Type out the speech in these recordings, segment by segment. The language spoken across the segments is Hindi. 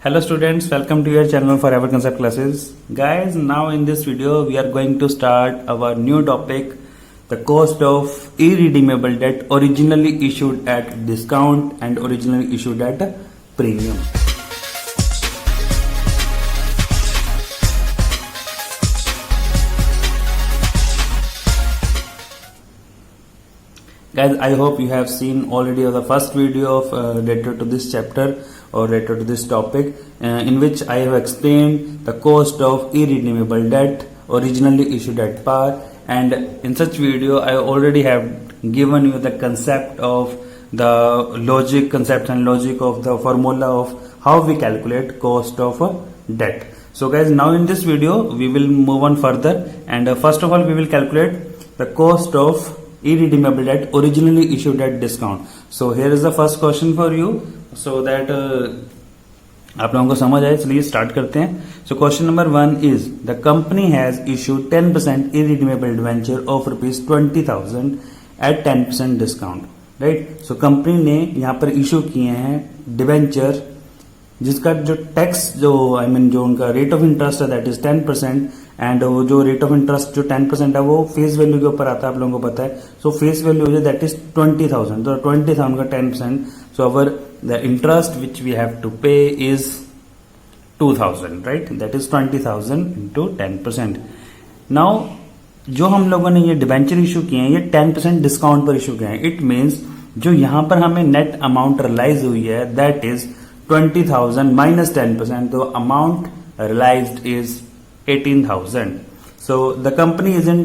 Hello students, welcome to your channel Forever Concept Classes. Guys, now in this video we are going to start our new topic, the cost of irredeemable debt originally issued at discount and originally issued at premium. Guys, I hope you have seen already the first video of related to this chapter or related to this topic in which I have explained the cost of irredeemable debt originally issued at par, and in such video I already have given you the concept of the concept and logic of the formula of how we calculate cost of debt. So guys, now in this video we will move on further, and first of all we will calculate the cost of irredeemable debt originally issued at discount. So here is the first question for you, so that आप लोगों को समझ आए. चलिए स्टार्ट करते हैं. So question number 1 is the company has issued 10% irredeemable debenture of ₹20,000 at 10% discount. Right. So company ने यहाँ पर इशू किए हैं डिवेंचर जिसका जो टैक्स जो जो उनका रेट ऑफ इंटरेस्ट है दैट इज 10%, एंड वो जो रेट ऑफ इंटरेस्ट जो 10% है वो फेस वैल्यू के ऊपर आता है, आप लोगों को पता है. सो फेस वैल्यू जो दैट इज 20,000, तो 20,000 का 10%. So our the interest which we have to pay is 2,000, right. That is 20,000 into 10%. Now जो हम लोगों ने ये डिबेंचर इशू किए हैं ये 10% डिस्काउंट पर इशू किए हैं. इट मीन्स जो यहां पर हमें नेट अमाउंट रियलाइज हुई है दैट इज 20,000 माइनस 10%. तो amount realised is 18,000. So the company is in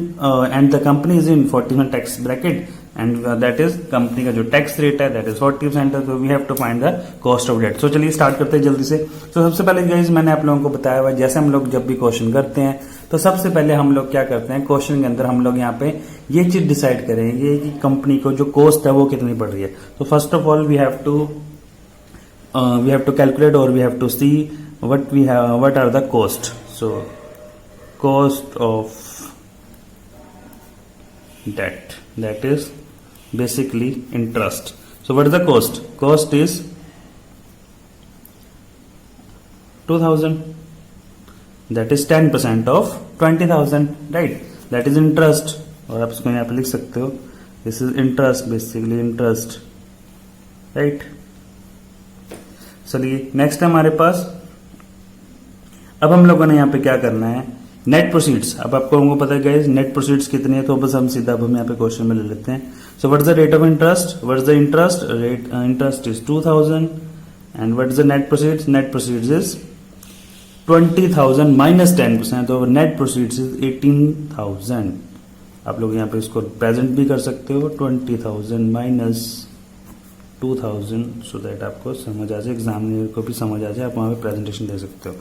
and the company is in 40% tax bracket, and that is company का जो टैक्स रेट है that is 40%. So we have to find the cost of debt. So चलिए स्टार्ट करते हैं जल्दी से. So सबसे पहले गाइस मैंने आप लोगों को बताया हुआ जैसे हम लोग जब भी क्वेश्चन करते हैं तो सबसे पहले हम लोग क्या करते हैं, क्वेश्चन के अंदर हम लोग यहाँ पे ये चीज डिसाइड करेंगे कि कंपनी को जो कॉस्ट है वो कितनी पड़ रही है. तो first of all we have to calculate और we have to see what are the cost. So cost of debt, that is basically interest. So what is the cost? Cost is 2,000, that is 10% of 20,000, right. That is interest, और आप इसको यहाँ पे लिख सकते हो this is interest, basically interest, right. चलिए नेक्स्ट है हमारे पास. अब हम लोगों ने यहाँ पे क्या करना है, नेट प्रोसीड्स. अब आपको हमको पता है गाइस नेट प्रोसीड्स कितनी है, तो बस हम सीधा अब हम यहाँ पे क्वेश्चन में ले लेते हैं. So what is the rate of interest, what is the interest rate, interest is 2,000, and what is the net proceeds, net proceeds is 20,000 minus 10%. तो नेट प्रोसीड्स इज 18,000. आप लोग यहाँ पे इसको प्रेजेंट भी कर सकते हो, 20,000 माइनस 2,000, सो दैट आपको समझ आ जाए, एग्जामिनर को भी समझ आ जाए, आप वहां पे प्रेजेंटेशन दे सकते हो.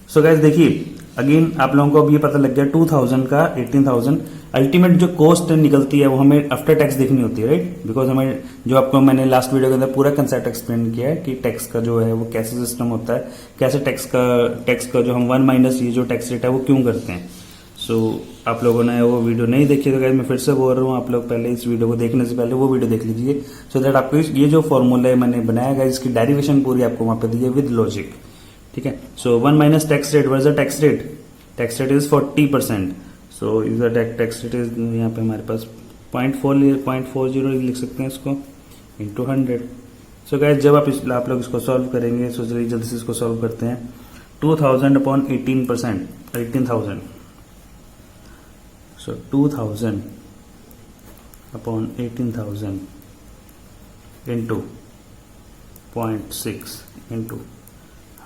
सो गाइस देखिए अगेन आप लोगों को अब ये पता लग गया 2,000 का 18,000 अल्टीमेट जो कॉस्ट निकलती है वो हमें आफ्टर टैक्स देखनी होती है, राइट. बिकॉज हमें जो आपको मैंने लास्ट वीडियो के अंदर पूरा कंसेप्ट एक्सप्लेन किया है कि टैक्स का जो है वो कैसे सिस्टम होता है, कैसे टैक्स का जो हम 1 माइनस ये जो टैक्स रेट है वो क्यों करते हैं. सो आप लोगों ने वो वीडियो नहीं देखी तो गाइस मैं फिर से बोल रहा हूँ, आप लोग पहले इस वीडियो को देखने से पहले वो वीडियो देख लीजिए, सो दैट आपको ये जो फॉर्मूला है मैंने बनाया गया इसकी डेरिवेशन पूरी आपको वहां पे दी है विद लॉजिक, ठीक है. सो 1 minus tax rate, what is the tax rate, tax rate is 40%. So is the tax rate is यहाँ पे हमारे पास 0.40 लिख सकते हैं इसको इंटू 100. सो गाइस जब आप लोग इसको सॉल्व करेंगे, सो चलिए जल्दी से इसको सॉल्व करते हैं. 2,000 upon 18%, 18,000. So 2,000 upon 18,000 into 0.6 into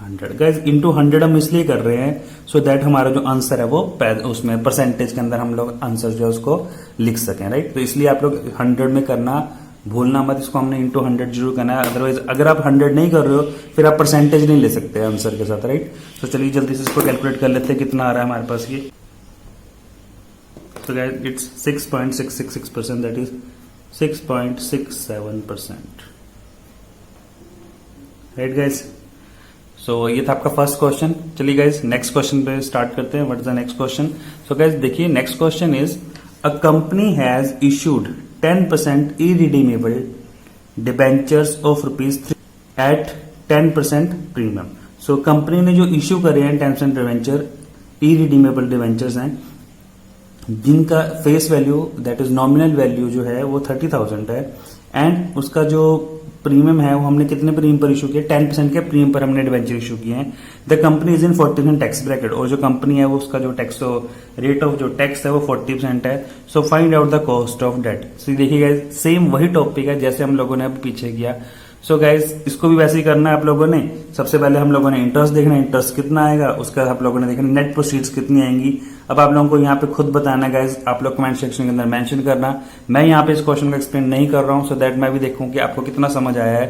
100. Guys into 100 हम इसलिए कर रहे हैं सो दैट हमारा जो आंसर है वो उसमें परसेंटेज के अंदर हम लोग आंसर जो है उसको लिख सकें, राइट. तो इसलिए आप लोग 100 में करना भूलना मत, इसको हमने इंटू 100 जरूर करना है. अदरवाइज अगर आप 100 नहीं कर रहे हो फिर आप परसेंटेज नहीं ले सकते आंसर के साथ, राइट. तो चलिए जल्दी से इसको कैलकुलेट कर लेते हैं कितना आ रहा है हमारे पास ये. So guys, it's 6.666%, that is 6.67%, right guys. So ये था आपका फर्स्ट क्वेश्चन. चलिए गाइज नेक्स्ट क्वेश्चन पे स्टार्ट करते हैं. What is the next question. So guys देखिए next question is a company has issued 10% irredeemable debentures of ₹3 at 10% premium. So company ने जो इश्यू करे हैं terms and debenture, irredeemable debentures हैं जिनका face value that is nominal value जो है वो 30,000 है, एंड उसका जो प्रीमियम है वो हमने कितने प्रीमियम पर इशू किया, 10% के प्रीमियम पर हमने डिवेंचर इशू किए हैं। The company is in 40% tax bracket, और जो कंपनी है वो उसका जो टैक्स रेट ऑफ जो टैक्स है वो 40% है। So find out the cost of debt. So देखिए सेम वही टॉपिक है जैसे हम लोगों ने अब पीछे किया। सो गाइज इसको भी वैसे ही करना है आप लोगों ने। सबसे पहले हम लोगों ने इंटरेस्ट देखना है, इंटरेस्ट कितना आएगा, उसका आप लोगों ने देखना नेट प्रोसीड्स कितनी आएंगी। अब आप लोगों को यहाँ पे खुद बताना है गाइज, आप लोग कमेंट सेक्शन के अंदर मेंशन करना। मैं यहाँ पे इस क्वेश्चन को एक्सप्लेन नहीं कर रहा हूँ सो दैट मैं भी देखूं कि आपको कितना समझ आया है।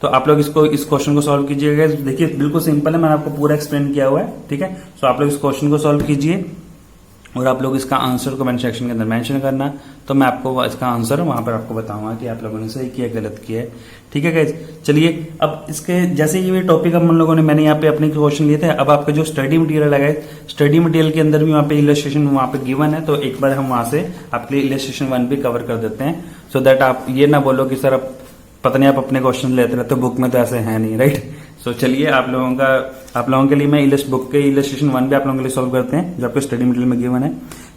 तो आप लोग इस क्वेश्चन को सॉल्व कीजिएगा। देखिए बिल्कुल सिंपल है, मैंने आपको पूरा एक्सप्लेन किया हुआ है, ठीक है। सो आप लोग इस क्वेश्चन को सॉल्व कीजिए और आप लोग इसका आंसर कमेंट सेक्शन के अंदर मेंशन करना, तो मैं आपको इसका आंसर वहां पर आपको बताऊंगा कि आप लोगों ने सही किया गलत किया है, ठीक है गाइस। चलिए अब इसके जैसे ये टॉपिक हम लोगों ने मैंने यहाँ पे अपने क्वेश्चन लिए थे, अब आपका जो स्टडी मटेरियल है स्टडी मटेरियल के अंदर भी वहाँ पे इलस्ट्रेशन वहाँ पे गिवन है, तो एक बार हम वहां से आपके लिए इलस्ट्रेशन 1 भी कवर कर देते हैं, सो दैट आप ये ना बोलो कि सर अब पता नहीं आप अपने क्वेश्चन लेते रहते, बुक में तो ऐसे है नहीं, राइट। सो चलिए आप लोगों के लिए मैं बुक के इलस्ट्रेशन 1 भी आप लोगों के लिए सॉल्व करते हैं जो आपके स्टडी मटेरियल में गिवन है।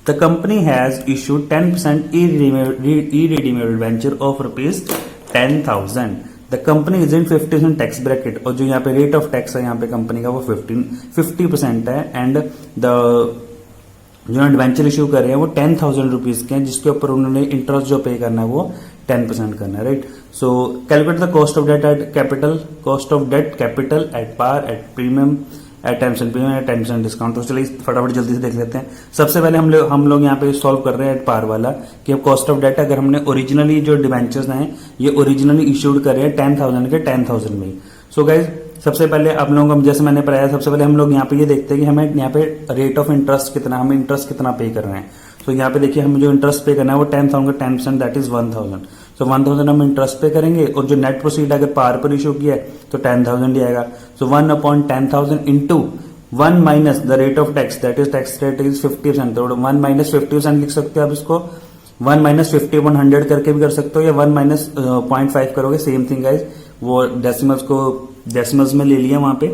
The company has issued 10% irredeemable venture of ₹10,000। The company is in 50% tax bracket, और जो यहाँ पे रेट ऑफ टैक्स है यहाँ पे कंपनी का वो 50% है, एंड द जो डिवेंचर इश्यू कर रहे हैं वो 10,000 रुपीज के हैं, जिसके ऊपर उन्होंने इंटरेस्ट जो पे करना है वो 10% करना है, right. So calculate the cost of debt at capital, cost of debt capital at par at premium at 10% premium at 10% discount. तो चलिए फटाफट जल्दी से देख लेते हैं। सबसे पहले हम लोग यहाँ पे सॉल्व कर रहे हैं एट पार वाला कि अब कॉस्ट ऑफ डेट अगर हमने ओरिजिनली जो डिवेंचर्स हैं ये ओरिजिनली इश्यूड कर रहे हैं 10,000 के 10,000 में। सो गाइज सबसे पहले आप लोगों को जैसे मैंने पढ़ाया, सबसे पहले हम लोग यहाँ पे ये देखते हैं कि हमें यहाँ पे रेट ऑफ इंटरेस्ट कितना, हमें इंटरेस्ट कितना पे कर रहे हैं। तो यहाँ पे देखिए हमें जो इंटरेस्ट पे करना है वो 10,000 का 10% दैट इज 1,000। सो 1,000 हम इंटरेस्ट पे करेंगे, और जो नेट प्रोसीड अगर पार पर इशू किया है तो 10,000 ही आएगा। सो 1/10,000 into 1 minus the rate of tax that is tax rate is 50%। तो 1 माइनस 50% लिख सकते हो आप इसको, 1 माइनस 50 100 करके भी कर सकते हो, या 1 माइनस 0.5 करोगे, सेम थिंग गाइज। वो डेसिमल्स में ले लिया वहां पे,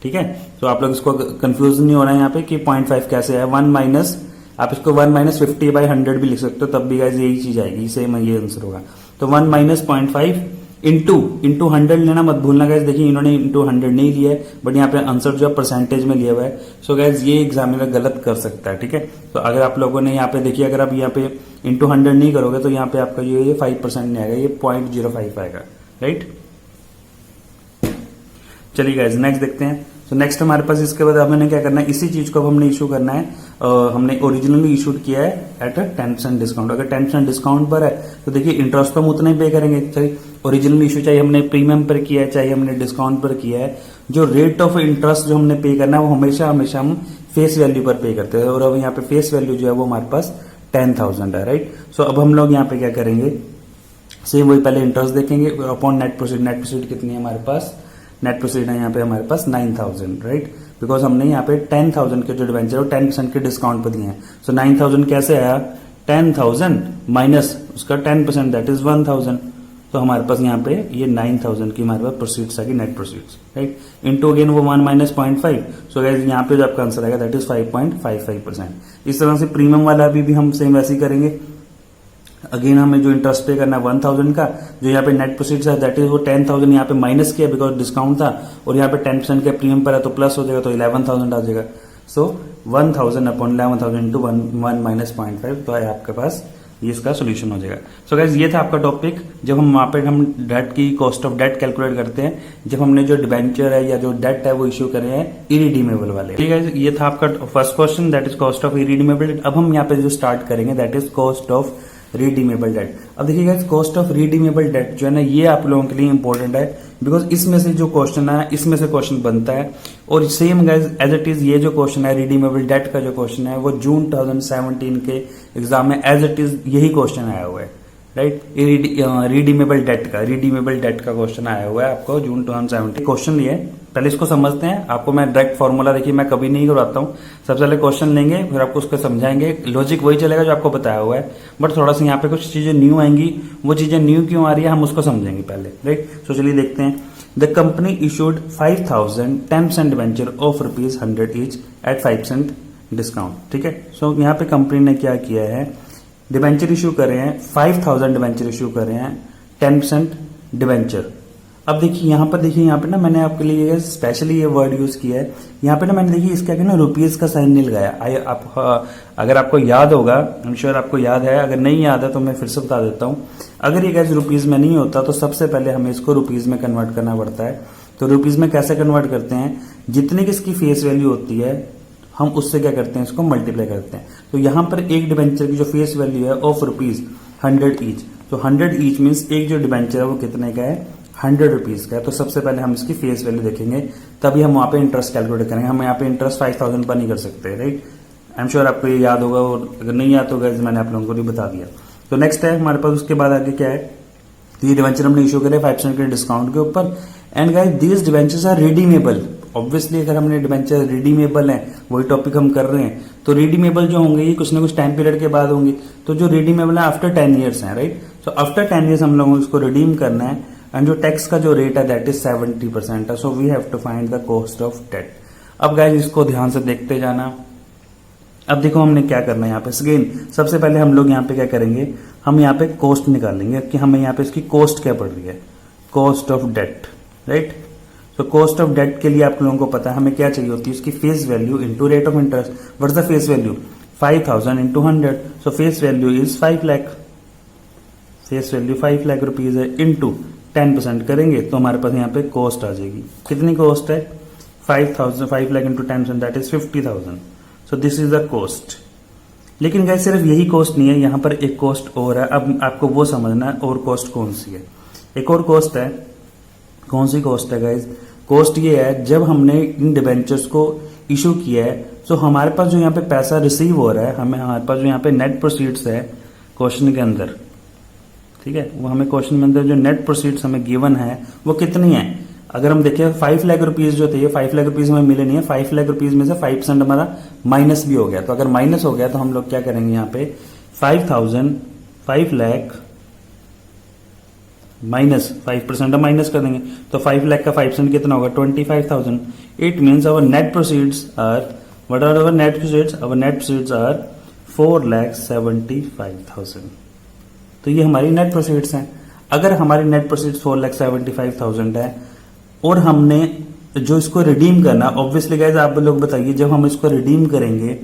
ठीक है। तो आप लोग इसको कंफ्यूज नहीं होना है यहाँ पे कि 0.5 कैसे है। 1 माइनस आप इसको 1 माइनस 50/100 भी लिख सकते हो, तब भी गाइज यही चीज आएगी, सेम ये आंसर होगा। तो 1 माइनस 0.5 इंटू 100 लेना मत भूलना गाइज। देखिए इन्होंने इंटू 100 नहीं लिया है, बट यहाँ पे आंसर जो परसेंटेज में लिया हुआ है। सो गाइज ये एग्जामिनर गलत कर सकता है, ठीक है। तो अगर आप लोगों ने यहाँ पे देखिए, अगर आप यहाँ पे इंटू 100 नहीं करोगे तो यहाँ पे आपका ये 5% नहीं आएगा, ये 0.05 आएगा, राइट। चलिए गाइज नेक्स्ट देखते हैं। तो नेक्स्ट हमारे पास इसके बाद हमने क्या करना है, इसी चीज को अब हमने इशू करना है। हमने ओरिजिनली इशूड किया है एट 10% डिस्काउंट। अगर 10% डिस्काउंट पर है तो देखिए इंटरेस्ट तो हम उतना ही पे करेंगे, चाहे ओरिजिनल इशू चाहे हमने प्रीमियम पर किया है चाहे हमने डिस्काउंट पर किया है। जो रेट ऑफ इंटरेस्ट जो हमने पे करना है वो हमेशा हम फेस वैल्यू पर पे करते हैं, और अब यहाँ पे फेस वैल्यू जो है वो हमारे पास 10,000 है, राइट। सो अब हम लोग यहाँ पे क्या करेंगे, सेम वही पहले इंटरेस्ट देखेंगे upon net proceed. Net proceed कितनी है हमारे पास, नेट प्रोसीड है यहाँ पे हमारे पास 9,000, राइट। बिकॉज हमने यहाँ पे 10,000 के जो डिवेंचर 10% के डिस्काउंट पे दिए हैं। सो 9,000 कैसे आया, 10,000 माइनस उसका 10% दैट इज 1,000। तो हमारे पास यहाँ पे ये 9,000 की हमारे पास प्रोसीड्स आएगी, net proceeds, right. Into again वो 1 माइनस 0.5। सो गाइस यहाँ पे जो आपका आंसर आएगा दैट इज 5.55%। इस तरह से प्रीमियम वाला भी हम सेम वैसे ही करेंगे। अगेन हमें जो इंटरेस्ट पे करना है 1,000 का, जो यहाँ पे नेट प्रोसीड्स है दैट इज वो 10,000 यहाँ पे माइनस किया बिकॉज डिस्काउंट था, और यहाँ पे 10% के प्रीमियम पर है तो प्लस हो जाएगा, तो 11,000 आ जाएगा। सो 1,000 अपॉन 11,000 इंटू 1 माइनस 0.5, तो आपके पास ये इसका सोल्यूशन हो जाएगा। सो गाइज ये था आपका टॉपिक, जब हम वहां पे हम डेट की कॉस्ट ऑफ डेट कैलकुलेट करते हैं, जब हमने जो डिबेंचर है या जो डेट है वो इश्यू करे हैं इरिडीमेबल वाले। ठीक है, ये था आपका first question that is cost of irredeemable debt. अब हम यहाँ पे जो स्टार्ट करेंगे that is cost of redeemable debt. अब देखिए guys cost of redeemable debt जो है ना ये आप लोगों के लिए इंपॉर्टेंट है, बिकॉज इसमें से जो क्वेश्चन है इसमें से क्वेश्चन बनता है, और same guys as it is ये जो क्वेश्चन है रिडीमेबल डेट का जो क्वेश्चन है वो जून 2017 के एग्जाम में एज इट इज यही क्वेश्चन आया हुआ है, राइट। रिडीमेबल डेट का क्वेश्चन आया हुआ है आपको जून 2017 क्वेश्चन लिए पहले इसको समझते हैं। आपको मैं डायरेक्ट फॉर्मूला देखिए मैं कभी नहीं करवाता हूँ। सबसे पहले क्वेश्चन लेंगे, फिर आपको उसको समझाएंगे, लॉजिक वही चलेगा जो आपको बताया हुआ है, बट थोड़ा सा यहाँ पे कुछ चीजें न्यू आएंगी। वो चीजें न्यू क्यों आ रही है हम उसको समझेंगे पहले, राइट। तो चलिए देखते हैं। The company issued 5,000 10% debenture of ₹100 each eight 5% discount, ठीक है। सो यहाँ पे कंपनी ने क्या किया है, डिवेंचर इशू कर रहे हैं, 5,000 डिवेंचर इशू कर रहे हैं, 10% डिवेंचर। अब देखिए यहाँ पे ना मैंने आपके लिए स्पेशली ये वर्ड यूज किया है। यहाँ पे ना मैंने देखिए इसका ना रुपीज का साइन नहीं लगाया। अगर आपको याद होगा, आई एम श्योर आपको याद है, अगर नहीं याद है तो मैं फिर से बता देता हूँ। अगर ये गैस रुपीज में नहीं होता तो सबसे पहले हमें इसको रुपीज में कन्वर्ट करना पड़ता है। तो रुपीज में कैसे कन्वर्ट करते हैं, जितने की इसकी फेस वैल्यू होती है हम उससे क्या करते हैं, इसको मल्टीप्लाई करते हैं। तो यहाँ पर एक डिवेंचर की जो फेस वैल्यू है ऑफ ₹100 ईच, तो 100 ईच मीन्स एक जो डिवेंचर है वो कितने का है, 100 रुपीज का है। तो सबसे पहले हम इसकी फेस वैल्यू देखेंगे, तभी हम वहां पे इंटरेस्ट कैलकुलेट करेंगे। हम यहाँ पे इंटरेस्ट 5,000 पर नहीं कर सकते, राइट। आई एम श्योर आपको ये याद होगा, और अगर नहीं याद होगा मैंने आप लोगों को भी बता दिया। तो नेक्स्ट है हमारे पास, उसके बाद आगे क्या है, तो ये डिवेंचर हमने इशू करे 5% के डिस्काउंट के ऊपर। And guys these debentures are redeemable. Obviously अगर हमने डिवेंचर रिडीमेबल है, वही टॉपिक हम कर रहे हैं, तो रिडीमेबल जो होंगे ये कुछ ना कुछ टाइम पीरियड के बाद होंगे। तो जो रिडीमेबल है आफ्टर 10 ईयर्स है, राइट। तो आफ्टर 10 ईयर्स हम लोगों को इसको रिडीम करना है, एंड जो टैक्स का जो रेट है दैट इज 70% है। So we have to find the cost of debt. अब गाइस इसको ध्यान से देखते जाना। अब देखो हमने क्या करना है यहाँ पे, अगेन सबसे पहले हम लोग यहाँ पे क्या करेंगे, हम यहाँ पे कॉस्ट निकालेंगे कि हमें यहाँ पे इसकी कॉस्ट क्या पड़ रही है, कॉस्ट ऑफ डेट, राइट। तो कॉस्ट ऑफ डेट के लिए आप लोगों को पता है हमें क्या चाहिए होती है, उसकी face value into rate of interest. What is the face value, 5,000 into 100। So face value is 5 lakh, face value 5 lakh rupees है, इंटू 10% करेंगे तो हमारे पास यहाँ पे कॉस्ट आ जाएगी। कितनी कॉस्ट है, 5 lakh into 10% that is 50,000। So this is the cost. लेकिन गाइस सिर्फ यही कॉस्ट नहीं है, यहाँ पर एक कॉस्ट और है। अब आपको वो समझना है और कॉस्ट कौन सी है। एक और कॉस्ट है, कौन सी कॉस्ट है गाइस, कॉस्ट ये है जब हमने इन डिबेंचर्स को इशू किया है, तो हमारे पास जो यहाँ पे पैसा रिसीव हो रहा है, हमारे पास जो यहाँ पे नेट प्रोसीड्स है क्वेश्चन के अंदर, ठीक है, वो हमें क्वेश्चन में अंदर जो नेट प्रोसीड्स हमें गिवन है वो कितनी है। अगर हम देखें 5 लाख रुपीज जो थे, 5 लाख रुपीज हमें मिले नहीं है, 5 लाख रुपीज में से 5% हमारा माइनस भी हो गया। तो अगर माइनस हो गया तो हम लोग क्या करेंगे, यहाँ पे 5 लाख माइनस 5% माइनस कर देंगे। तो 5 लाख का 5% कितना होगा, 25,000। It means our net proceeds are, what are our net proceeds, our net proceeds are 4,75,000। तो ये हमारी नेट प्रोसीड्स हैं। अगर हमारी नेट प्रोसीड्स 4,75,000 है और हमने जो इसको रिडीम करना, ऑब्वियसली गाइस आप लोग बताइए, जब हम इसको रिडीम करेंगे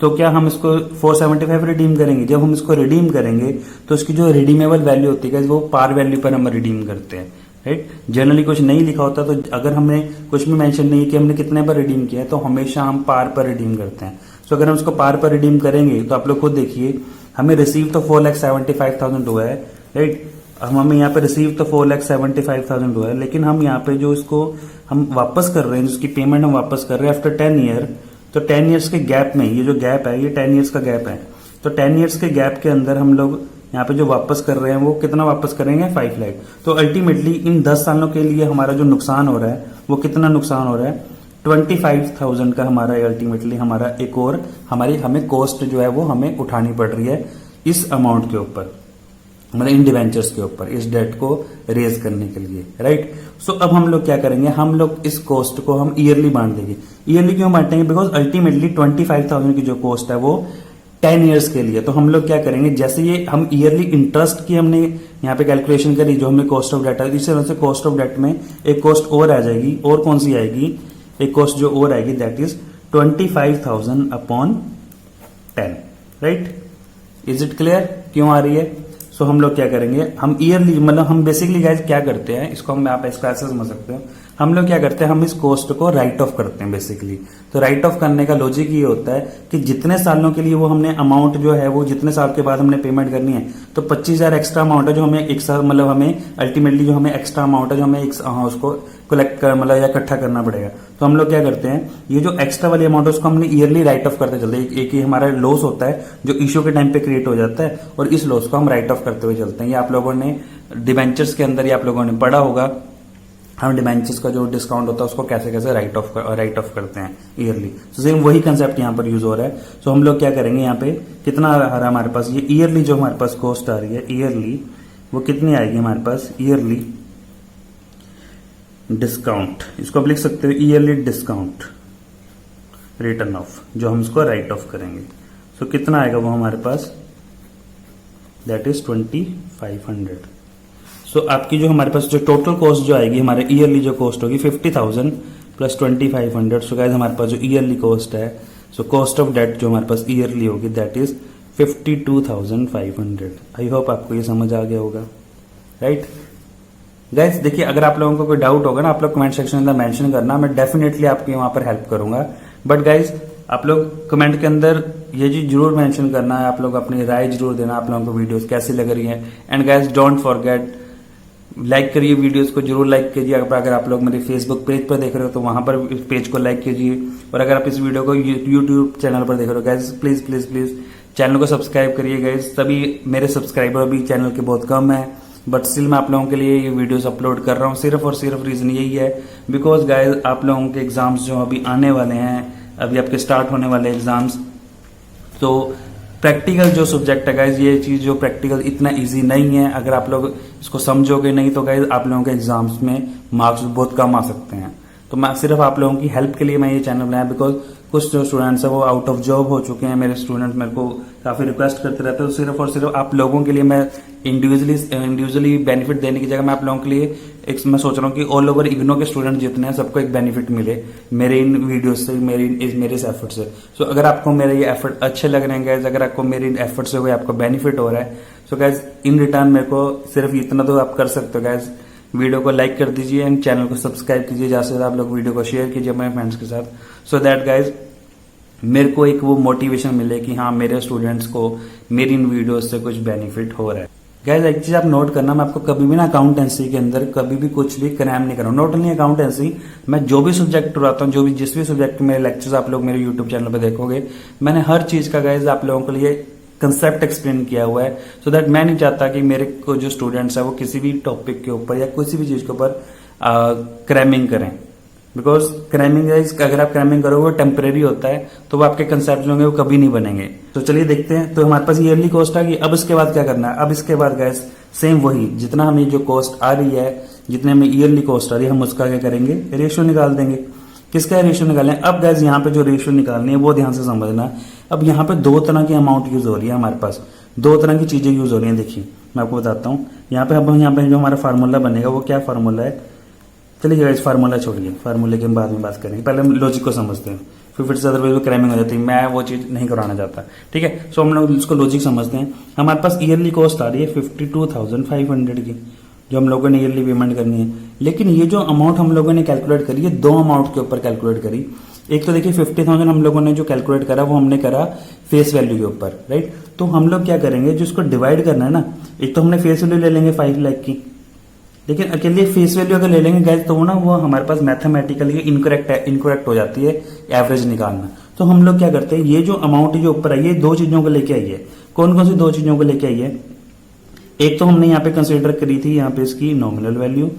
तो क्या हम इसको 475 रिडीम करेंगे, जब हम इसको रिडीम करेंगे तो इसकी जो रिडीमेबल वैल्यू होती है वो पार वैल्यू पर हम रिडीम करते हैं, राइट। जनरली कुछ नहीं लिखा होता, तो अगर हमने कुछ भी मेंशन नहीं कि हमने कितने पर रिडीम किया है तो हमेशा हम पार पर रिडीम करते हैं। तो अगर हम इसको पार पर रिडीम करेंगे तो आप लोग खुद देखिए, हमें रिसीव तो 4,75,000 हुआ है, राइट। हमें यहाँ पे रिसीव तो 4,75,000 हुआ है, लेकिन हम यहाँ पे जो इसको हम वापस कर रहे हैं, जिसकी पेमेंट हम वापस कर रहे हैं आफ्टर 10 ईयर, तो 10 ईयर्स के गैप में, ये जो गैप है ये 10 ईयर्स का गैप है। तो 10 ईयर्स के गैप के अंदर हम लोग यहाँ पे जो वापस कर रहे हैं वो कितना वापस करेंगे, 5 लाख। तो अल्टीमेटली इन 10 सालों के लिए हमारा जो नुकसान हो रहा है वो कितना नुकसान हो रहा है, 25,000 का हमारा अल्टीमेटली हमारा एक और हमें कॉस्ट जो है वो हमें उठानी पड़ रही है इस अमाउंट के ऊपर, मतलब इन डिवेंचर्स के ऊपर, इस डेट को रेज करने के लिए, राइट। सो अब हम लोग क्या करेंगे, हम लोग इस कॉस्ट को हम ईयरली बांट देंगे। ईयरली क्यों बांटेंगे, बिकॉज अल्टीमेटली 25,000 की जो कॉस्ट है वो 10 ईयर्स के लिए। तो हम लोग क्या करेंगे, जैसे ये हम ईयरली इंटरेस्ट की हमने यहाँ पे कैलकुलेशन करी, जो हमने कॉस्ट ऑफ डेट है, इसी तरह से कॉस्ट ऑफ डेट में एक कॉस्ट और आ जाएगी। और कौन सी आएगी, एक कॉस्ट जो और आएगी that is 25,000 upon 10, right. Is it clear क्यों आ रही है। सो हम लोग क्या करेंगे, हम ईयरली, मतलब हम बेसिकली गाइस क्या करते हैं, इसको हम आप इसको ऐसे समझ सकते हो, हम लोग क्या करते हैं, हम इस कॉस्ट को राइट ऑफ करते हैं बेसिकली। तो राइट ऑफ करने का लॉजिक ये होता है कि जितने सालों के लिए वो हमने अमाउंट जो है वो जितने साल के बाद हमने पेमेंट करनी है, तो 25,000 एक्स्ट्रा अमाउंट है जो हमें एक साल, मतलब हमें अल्टीमेटली जो हमें एक्स्ट्रा अमाउंट है जो हमें उसको कलेक्ट कर, मतलब या इकट्ठा करना पड़ेगा। तो हम लोग क्या करते हैं, ये जो एक्स्ट्रा वाली अमाउंट है उसको हमने ईयरली राइट ऑफ करते चलते हैं। एक ही हमारा लॉस होता है जो इश्यू के टाइम पे क्रिएट हो जाता है, और इस लॉस को हम राइट ऑफ करते हुए चलते हैं। ये आप लोगों ने डिवेंचर्स के अंदर, ये आप लोगों ने पढ़ा होगा हम डिबेंचर्स का जो डिस्काउंट होता है उसको कैसे कैसे राइट ऑफ करते हैं ईयरली। तो सेम वही कंसेप्ट यहाँ पर यूज हो रहा है। सो हम लोग क्या करेंगे, यहाँ पे कितना आ रहा है हमारे पास, ये ईयरली जो हमारे पास कॉस्ट आ रही है ईयरली, वो कितनी आएगी हमारे पास ईयरली डिस्काउंट, इसको आप लिख सकते हो ईयरली डिस्काउंट रिटर्न ऑफ, जो हम इसको राइट ऑफ करेंगे। सो कितना आएगा वो हमारे पास, दैट इज 2500। सो आपकी जो हमारे पास जो टोटल कॉस्ट जो आएगी हमारे ईयरली जो कॉस्ट होगी 50,000 प्लस 2500। सो गाइस हमारे पास जो ईयरली कॉस्ट है, सो कॉस्ट ऑफ डेट जो हमारे पास ईयरली होगी दैट इज 52,500। आई होप आपको ये समझ आ गया होगा, राइट गाइस। देखिए अगर आप लोगों को कोई डाउट होगा ना, आप लोग कमेंट सेक्शन में मेंशन करना, मैं डेफिनेटली आपकी वहां पर हेल्प करूंगा। बट गाइस आप लोग कमेंट के अंदर ये चीज जरूर मेंशन करना है, आप लोग अपनी राय जरूर देना, आप लोगों को वीडियोस कैसी लग रही है। And guys don't forget like करिए, वीडियोस को जरूर लाइक कीजिए। अगर आप लोग मेरे फेसबुक पेज पर देख रहे हो तो वहां पर इस पेज को लाइक कीजिए, और अगर आप इस वीडियो को यूट्यूब चैनल पर देख रहे हो guys please please please channel को सब्सक्राइब करिए गाइस। तभी मेरे सब्सक्राइबर अभी चैनल के बहुत कम है, बट स्टिल मैं आप लोगों के लिए ये वीडियोस अपलोड कर रहा हूँ। सिर्फ और सिर्फ रीजन यही है बिकॉज गाइस आप लोगों के एग्जाम्स जो अभी आने वाले हैं, अभी आपके स्टार्ट होने वाले एग्जाम्स, तो प्रैक्टिकल जो सब्जेक्ट है गाइज, ये चीज जो प्रैक्टिकल इतना इजी नहीं है। अगर आप लोग इसको समझोगे नहीं तो गाइज आप लोगों के एग्जाम्स में मार्क्स बहुत कम आ सकते हैं। तो मैं सिर्फ आप लोगों की हेल्प के लिए मैं ये चैनल बनाया, बिकॉज कुछ जो स्टूडेंट्स है वो आउट ऑफ जॉब हो चुके हैं। मेरे स्टूडेंट मेरे को काफी रिक्वेस्ट करते रहते हैं, तो सिर्फ और सिर्फ आप लोगों के लिए मैं इंडिविजुअली बेनिफिट देने की जगह मैं आप लोगों के लिए एक मैं सोच रहा हूँ कि ऑल ओवर इग्नो के स्टूडेंट जितने हैं सबको एक बेनिफिट मिले मेरे इन वीडियोस से, मेरे इस एफर्ट से। सो अगर आपको मेरे ये एफर्ट अच्छे लग रहे हैं गाइज, अगर आपको मेरे इन एफर्ट से कोई आपको बेनिफिट हो रहा है, सो गाइज इन रिटर्न मेरे को सिर्फ इतना तो आप कर सकते हो गाइज, वीडियो को लाइक कर दीजिए एंड चैनल को सब्सक्राइब कीजिए, ज्यादा से ज्यादा आप लोग वीडियो को शेयर कीजिए अपने फ्रेंड्स के साथ, सो दैट गाइज मेरे को एक वो मोटिवेशन मिले कि हाँ मेरे स्टूडेंट्स को मेरी इन वीडियोस से कुछ बेनिफिट हो रहा है। गाइज एक चीज आप नोट करना, मैं आपको कभी भी ना अकाउंटेंसी के अंदर कभी भी कुछ भी क्रैम नहीं कर रहा हूँ। नॉट ओनली अकाउंटेंसी, मैं जो भी सब्जेक्ट उड़ाता हूँ, जिस भी सब्जेक्ट में लेक्चर्स आप लोग मेरे यूट्यूब चैनल पर देखोगे, मैंने हर चीज का गाइज आप लोगों के लिए कंसेप्ट एक्सप्लेन किया हुआ है, सो दैट मैं नहीं चाहता कि मेरे को जो स्टूडेंट्स है वो किसी भी टॉपिक के ऊपर या किसी भी चीज के ऊपर क्रैमिंग करें। बिकॉज क्रैमिंग अगर आप क्रैमिंग करोगे वो टेम्परेरी होता है, तो वो आपके कंसेप्ट होंगे वो कभी नहीं बनेंगे। तो चलिए देखते हैं। तो हमारे पास ईयरली कॉस्ट आ गई। अब इसके बाद क्या करना है, अब इसके बाद गैस सेम वही जितना हमें जो कॉस्ट आ रही है, जितने हमें ईयरली कॉस्ट आ रही है, हम उसका क्या करेंगे, रेशियो निकाल देंगे। किसका रेशियो निकालें। अब गैस यहाँ पे जो रेशियो निकालनी है वो ध्यान से समझना। अब यहाँ पे दो तरह की अमाउंट यूज हो रही है, हमारे पास दो तरह की चीजें यूज हो रही है। देखिए मैं आपको बताता हूँ। यहाँ पे अब यहाँ पे जो हमारा फार्मूला बनेगा वो क्या फार्मूला है, चलिए इस फार्मूला छोड़िए, फार्मूले के हम बाद में बात करेंगे, पहले हम लॉजिक को समझते हैं, फिर से अदरवाइज क्रैमिंग हो जाती है, मैं वो चीज नहीं कराना चाहता। ठीक है, सो हम लोग इसको लॉजिक समझते हैं। हमारे पास ईयरली कॉस्ट आ रही है 52,500 की, जो हम लोगों ने ईयरली पेमेंट करनी है। लेकिन ये जो अमाउंट हम लोगों ने कैलकुलेट करी है, दो अमाउंट के ऊपर कैलकुलेट करी। एक तो देखिए 50,000 हम लोगों ने जो कैलकुलेट करा वो हमने करा फेस वैल्यू के ऊपर, राइट। तो हम लोग क्या करेंगे, जो इसको डिवाइड करना है ना, एक तो हमने फेस वैल्यू ले लेंगे 5 लाख की, लेकिन अकेले फेस वैल्यू अगर ले लेंगे गैस तो वो ना वो हमारे पास मैथमेटिकली इनकरेक्ट हो जाती है एवरेज निकालना। तो हम लोग क्या करते हैं, ये जो अमाउंट जो ऊपर आई है दो चीजों को लेके आई है। कौन कौन सी दो चीजों को लेके आई है, एक तो हमने यहाँ पे कंसीडर करी थी यहाँ पे इसकी नॉमिनल वैल्यू,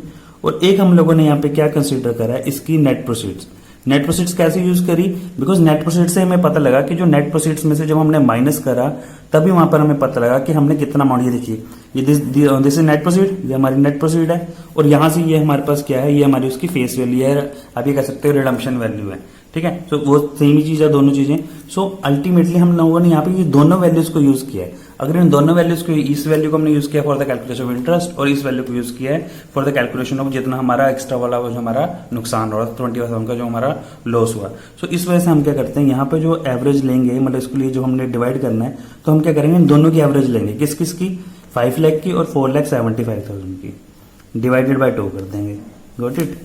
और एक हम लोगों ने यहाँ पे क्या कंसीडर करा है, इसकी नेट प्रोसीड्स। नेट प्रोसीड्स कैसे यूज करी, बिकॉज नेट प्रोसीड्स से हमें पता लगा कि जो नेट प्रोसीड्स में से जब हमने माइनस करा तभी वहां पर हमें पता लगा कि हमने कितना अमाउंट, ये देखिए ये दिस इज नेट प्रोसीड, ये हमारी नेट प्रोसीड है, और यहां से ये हमारे पास क्या है, ये हमारी उसकी फेस वैल्यू है, आप ये कह सकते हो रिडम्पशन वैल्यू है। ठीक है, सो वो सेम ही चीज है दोनों चीजें। सो अल्टीमेटली हम लोगों ने यहाँ पे ये दोनों वैल्यूज को यूज किया है। अगर इन दोनों वैल्यूज को, इस वैल्यू को हमने यूज किया for the calculation of interest, और इस वैल्यू को यूज किया है फॉर द कैलकुलेशन ऑफ जितना हमारा एक्स्ट्रा वाला जो हमारा नुकसान हो रहा है 20% का जो हमारा लॉस हुआ। सो इस वजह से हम क्या करते हैं, यहाँ पे जो एवरेज लेंगे, मतलब इसके लिए जो हमने डिवाइड करना है, तो हम क्या करेंगे, इन दोनों की एवरेज लेंगे। किस किस की, 5 लाख की और 4,75,000 की, डिवाइडेड बाय 2 कर देंगे। गॉट इट,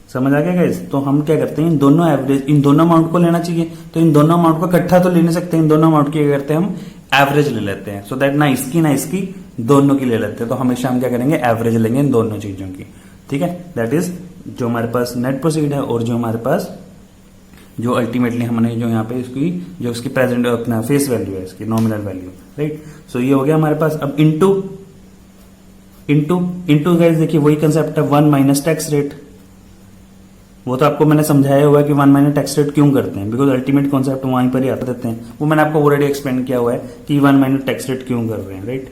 समझ आ गया गाइस। तो हम क्या करते हैं, इन दोनों एवरेज, इन दोनों अमाउंट को लेना चाहिए, तो इन दोनों अमाउंट को इकट्ठा तो ले नहीं सकते, इन दोनों अमाउंट की क्या करते हैं हम एवरेज ले लेते हैं। सो दैट ना इसकी दोनों की ले लेते हैं। तो हमेशा हम क्या करेंगे, एवरेज लेंगे इन दोनों चीजों की। ठीक है, दैट इज जो हमारे पास नेट प्रोसीड है और जो हमारे पास जो अल्टीमेटली हमने जो यहाँ पे इसकी जो इसकी प्रेजेंट अपना फेस वैल्यू है, इसकी नॉमिनल वैल्यू, राइट। सो ये हो गया हमारे पास। अब इनटू इंटू गाइस देखिए वही कंसेप्ट है 1 माइनस टैक्स रेट। वो तो आपको मैंने समझाया हुआ है कि 1 माइनस टैक्स रेट क्यों करते हैं, बिकॉज अल्टीमेट कॉन्सेप्ट वहीं पर ही आता देते हैं। वो मैंने आपको ऑलरेडी एक्सप्लेन किया हुआ है कि 1 माइनस टैक्स रेट क्यों कर रहे हैं, राइट।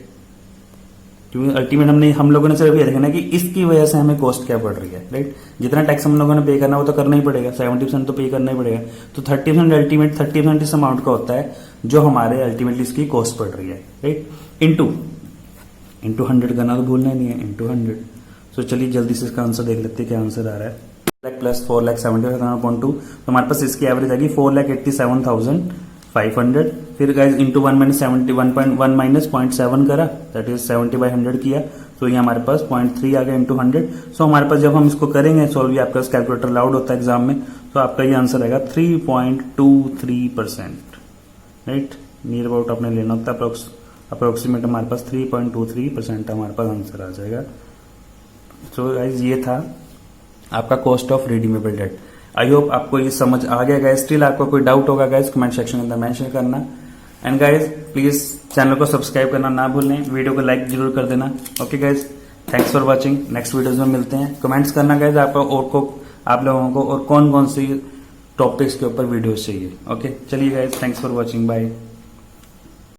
क्योंकि अल्टीमेट हम लोगों ने सिर्फ ये देखना है कि इसकी वजह से हमें कॉस्ट क्या पड़ रही है, राइट। जितना टैक्स हम लोगों ने पे करना वो तो करना ही पड़ेगा, 70% तो पे करना ही पड़ेगा। तो 30% अल्टीमेट 30% इस अमाउंट का होता है जो हमारे अल्टीमेटली इसकी कॉस्ट पड़ रही है, राइट। इंटू 100 करना तो भूलना नहीं है, इंटू 100। तो चलिए जल्दी से इसका आंसर देख लेते हैं क्या आंसर आ रहा है। प्लस 4,75,000 तो हमारे पास इसकी एवरेज आएगी 4,87,500। फिर गाइज इंटू 1 माइनस 71.1 माइनस 0.7 करा, दैट इज 70/100 किया, तो ये हमारे पास 0.3 आ गया इंटू 100। सो हमारे पास जब हम इसको करेंगे सॉल्व, आपका कैलकुलेटर अलाउड होता है एग्जाम में, तो आपका ये आंसर आएगा 3.23%, राइट। नियर अबाउट आपने लेना होता है अप्रोक्सीमेट, हमारे पास 3.23% हमारे पास आंसर आ जाएगा। सो गाइज ये था आपका cost of redeemable debt. I hope आपको ये समझ आ गया गाइज। स्टिल आपको कोई डाउट होगा गाइज कमेंट सेक्शन के अंदर मेंशन करना। एंड गाइज प्लीज चैनल को सब्सक्राइब करना ना भूलें, वीडियो को लाइक जरूर कर देना। Okay guys, thanks for watching. Next videos में मिलते हैं। कमेंट्स करना गाइज आप लोगों को और कौन कौन सी टॉपिक्स के ऊपर वीडियोज चाहिए। ओके चलिए guys, thanks for watching, bye.